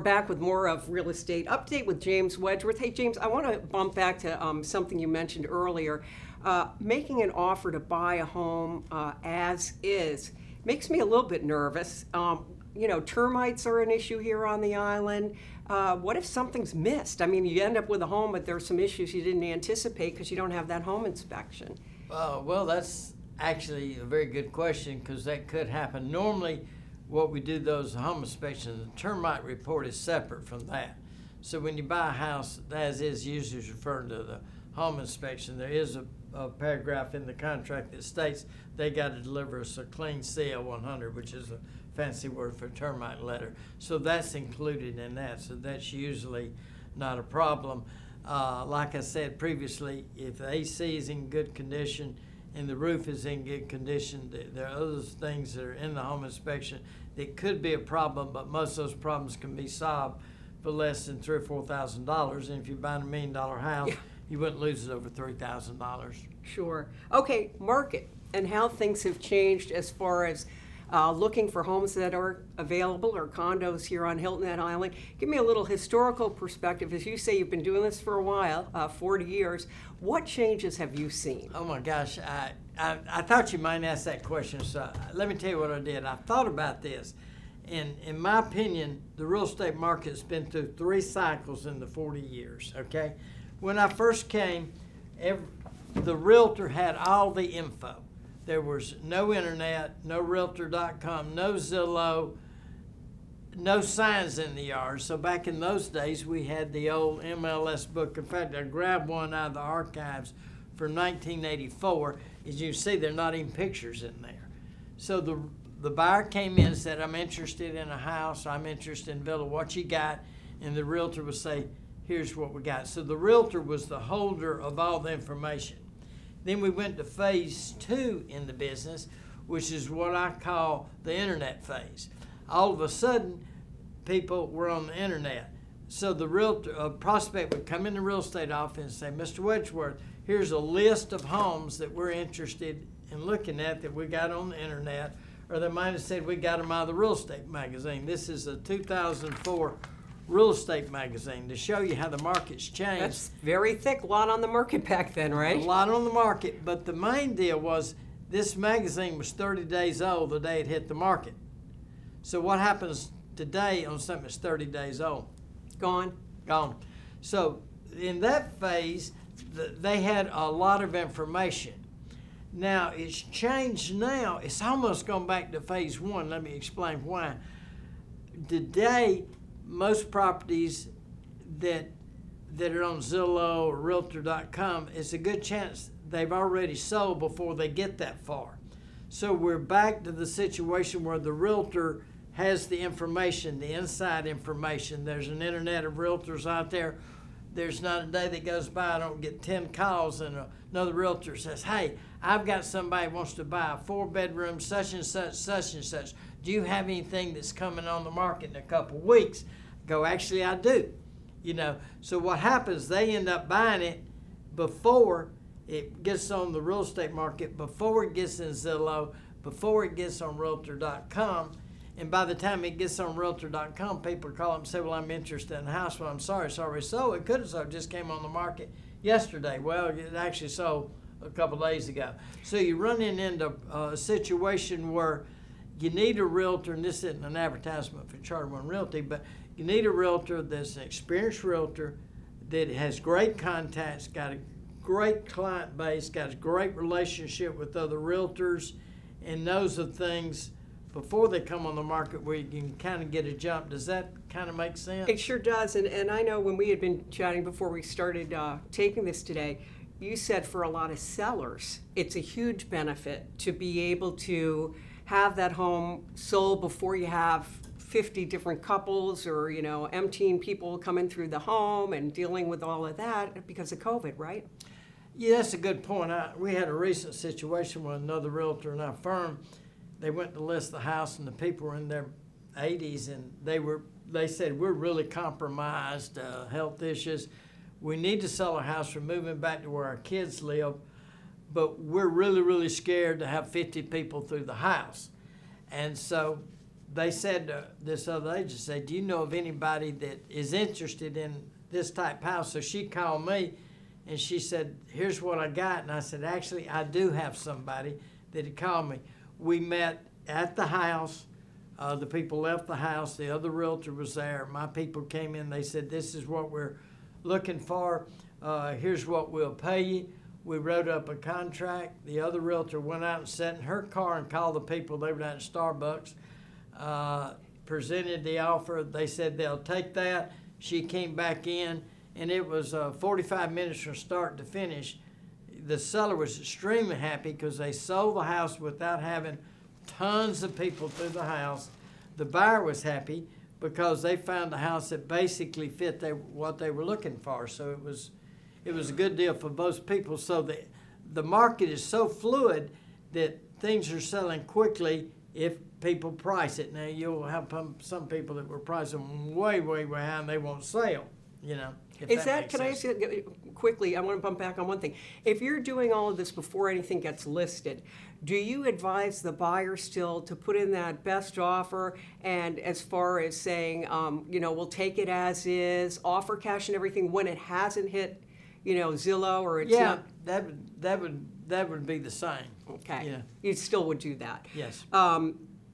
back with more of Real Estate Update with James Wedgeworth. Hey, James, I want to bump back to something you mentioned earlier. Making an offer to buy a home as is makes me a little bit nervous. Termites are an issue here on the island. What if something's missed? I mean, you end up with a home, but there's some issues you didn't anticipate because you don't have that home inspection. Well, that's actually a very good question, because that could happen. Normally, what we do, those home inspections, the termite report is separate from that. So when you buy a house, as is usually referring to the home inspection, there is a paragraph in the contract that states they got to deliver us a clean CL100, which is a fancy word for termite letter. So that's included in that. So that's usually not a problem. Like I said previously, if the AC is in good condition and the roof is in good condition, there are other things that are in the home inspection that could be a problem, but most of those problems can be solved for less than $3,000 or $4,000. And if you're buying $1 million house, you wouldn't lose it over $3,000. Sure. Okay, market and how things have changed as far as looking for homes that are available or condos here on Hilton Head Island. Give me a little historical perspective. As you say, you've been doing this for a while, 40 years. What changes have you seen? Oh my gosh, I thought you might ask that question, so let me tell you what I did. I thought about this, and in my opinion, the real estate market's been through 3 cycles in the 40 years, okay? When I first came, the realtor had all the info. There was no internet, no Realtor.com, no Zillow, no signs in the yard. So back in those days, we had the old MLS book. In fact, I grabbed one out of the archives from 1984. As you see, there are not even pictures in there. So the buyer came in and said, I'm interested in a house, I'm interested in villa, what you got? And the realtor would say, here's what we got. So the realtor was the holder of all the information. Then we went to phase 2 in the business, which is what I call the internet phase. All of a sudden, people were on the internet. So the realtor, prospect would come in the real estate office and say, Mr. Wedgeworth, here's a list of homes that we're interested in looking at that we got on the internet. Or they might have said, we got them out of the real estate magazine. This is a 2004 real estate magazine to show you how the market's changed. That's very thick, a lot on the market back then, right? A lot on the market, but the main deal was this magazine was 30 days old the day it hit the market. So what happens today on something that's 30 days old? Gone. Gone. So in that phase, they had a lot of information. Now it's changed now. It's almost gone back to phase 1. Let me explain why. Today, most properties that are on Zillow or Realtor.com, it's a good chance they've already sold before they get that far. So we're back to the situation where the realtor has the information, the inside information. There's an internet of realtors out there. There's not a day that goes by I don't get 10 calls and another realtor says, hey, I've got somebody who wants to buy a 4-bedroom such and such, such and such. Do you have anything that's coming on the market in a couple weeks? I go, actually, I do. So what happens, they end up buying it before it gets on the real estate market, before it gets in Zillow, before it gets on Realtor.com. And by the time it gets on Realtor.com, people call them and say, well, I'm interested in a house. Well, I'm sorry, it's already sold. It could have sold, just came on the market yesterday. Well, it actually sold a couple days ago. So you're running into a situation where you need a realtor, and this isn't an advertisement for Charter One Realty, but you need a realtor that's an experienced realtor that has great contacts, got a great client base, got a great relationship with other realtors, and knows of things before they come on the market where you can kind of get a jump. Does that kind of make sense? It sure does. And I know when we had been chatting before we started taping this today, you said for a lot of sellers, it's a huge benefit to be able to have that home sold before you have 50 different couples or, emptying people coming through the home and dealing with all of that because of COVID, right? Yeah, that's a good point. We had a recent situation with another realtor in our firm. They went to list the house and the people were in their 80s and they said, we're really compromised, health issues. We need to sell our house. We're moving back to where our kids live, but we're really, really scared to have 50 people through the house. And so they said, this other agent said, do you know of anybody that is interested in this type house? So she called me and she said, here's what I got. And I said, actually, I do have somebody that had called me. We met at the house. The people left the house. The other realtor was there. My people came in. They said, this is what we're looking for. Here's what we'll pay you. We wrote up a contract. The other realtor went out and sat in her car and called the people. They were down at Starbucks. Presented the offer. They said they'll take that. She came back in, and it was 45 minutes from start to finish. The seller was extremely happy because they sold the house without having tons of people through the house. The buyer was happy because they found a house that basically fit what they were looking for. So it was a good deal for both people. So the market is so fluid that things are selling quickly if people price it. Now, you'll have some people that will price them way, way, way high and they won't sell, you know. Can I ask you quickly, I want to bump back on one thing. If you're doing all of this before anything gets listed, do you advise the buyer still to put in that best offer, and as far as saying, we'll take it as is, offer cash and everything when it hasn't hit, Zillow or it's not? that would be the same. Okay. Yeah. You still would do that? Yes.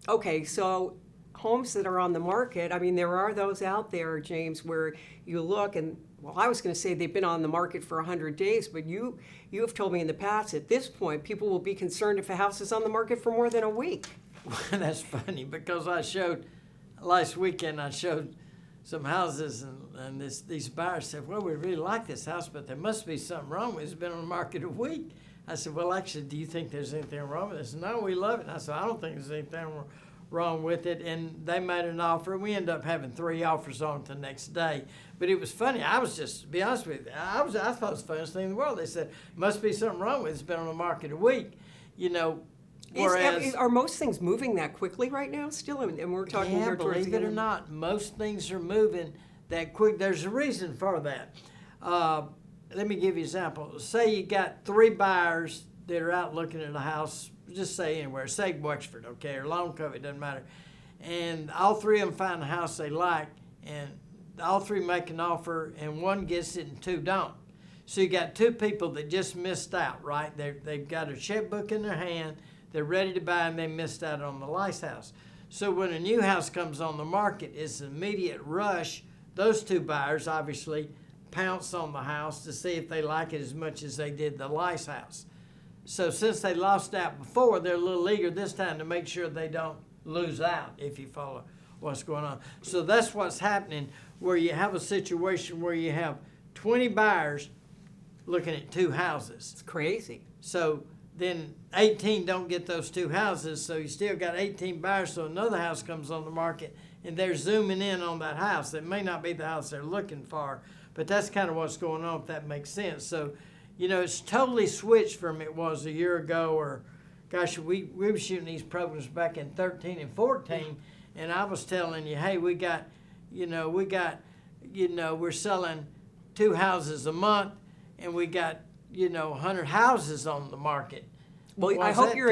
Okay, so homes that are on the market, I mean, there are those out there, James, where you look and, well, I was going to say they've been on the market for 100 days, but you have told me in the past, at this point, people will be concerned if a house is on the market for more than a week. That's funny because last weekend I showed some houses and these buyers said, well, we really like this house, but there must be something wrong with it. It's been on the market a week. I said, well, actually, do you think there's anything wrong with it? They said, no, we love it. And I said, I don't think there's anything wrong with it. And they made an offer. We ended up having 3 offers on it the next day. But it was funny. I was just, to be honest with you, I thought it was the funniest thing in the world. They said, must be something wrong with it. It's been on the market a week. Whereas, are most things moving that quickly right now still? And we're talking here towards believe the it end or of- not, most things are moving that quick. There's a reason for that. Let me give you an example. Say you got 3 buyers that are out looking at a house, just say anywhere, say Wexford, okay, or Long Cove, it doesn't matter. And all 3 of them find a house they like, and all 3 make an offer, and 1 gets it and 2 don't. So you got 2 people that just missed out, right? They've got a checkbook in their hand, they're ready to buy, and they missed out on the last house. So when a new house comes on the market, it's an immediate rush. Those 2 buyers obviously pounce on the house to see if they like it as much as they did the last house. So since they lost out before, they're a little eager this time to make sure they don't lose out, if you follow what's going on. So that's what's happening, where you have a situation where you have 20 buyers looking at 2 houses. It's crazy. So then 18 don't get those 2 houses, so you still got 18 buyers, so another house comes on the market, and they're zooming in on that house. It may not be the house they're looking for, but that's kind of what's going on, if that makes sense. So, it's totally switched from it was a year ago, or, gosh, we were shooting these programs back in 13 and 14, and I was telling you, hey, we're selling 2 houses a month, and we got, 100 houses on the market. Well, I hope you're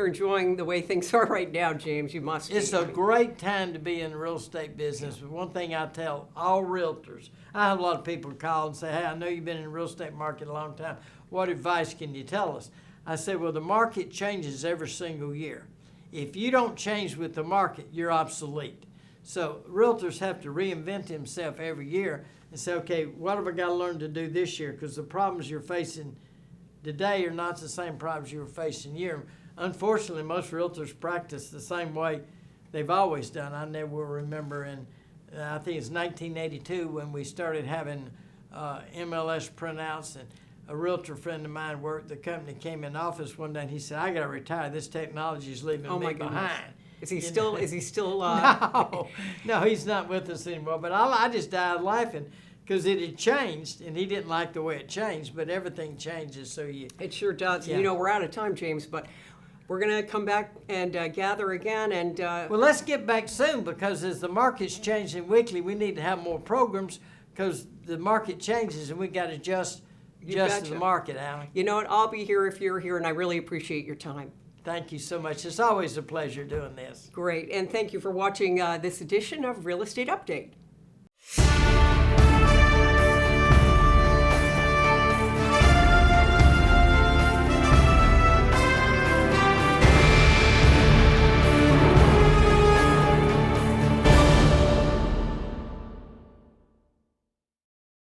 enjoying the way things are right now, James. You must be. It's a great time to be in the real estate business. But one thing I tell all realtors, I have a lot of people call and say, hey, I know you've been in the real estate market a long time. What advice can you tell us? I say, well, the market changes every single year. If you don't change with the market, you're obsolete. So realtors have to reinvent themselves every year and say, okay, what have I got to learn to do this year? Because the problems you're facing today are not the same problems you were facing year. Unfortunately, most realtors practice the same way they've always done. I never will remember I think it's 1982 when we started having MLS printouts, and a realtor friend of mine worked the company, came in office one day and he said, I got to retire. This technology is leaving me behind. Is he still? No, he's not with us anymore. But I just died laughing because it had changed, and he didn't like the way it changed. But everything changes, so It sure does. Yeah. We're out of time, James, but we're going to come back and gather again. And well, let's get back soon, because as the market's changing weekly, we need to have more programs because the market changes, and we got to adjust to the market, Alan. You know what? I'll be here if you're here, and I really appreciate your time. Thank you so much. It's always a pleasure doing this. Great, and thank you for watching this edition of Real Estate Update.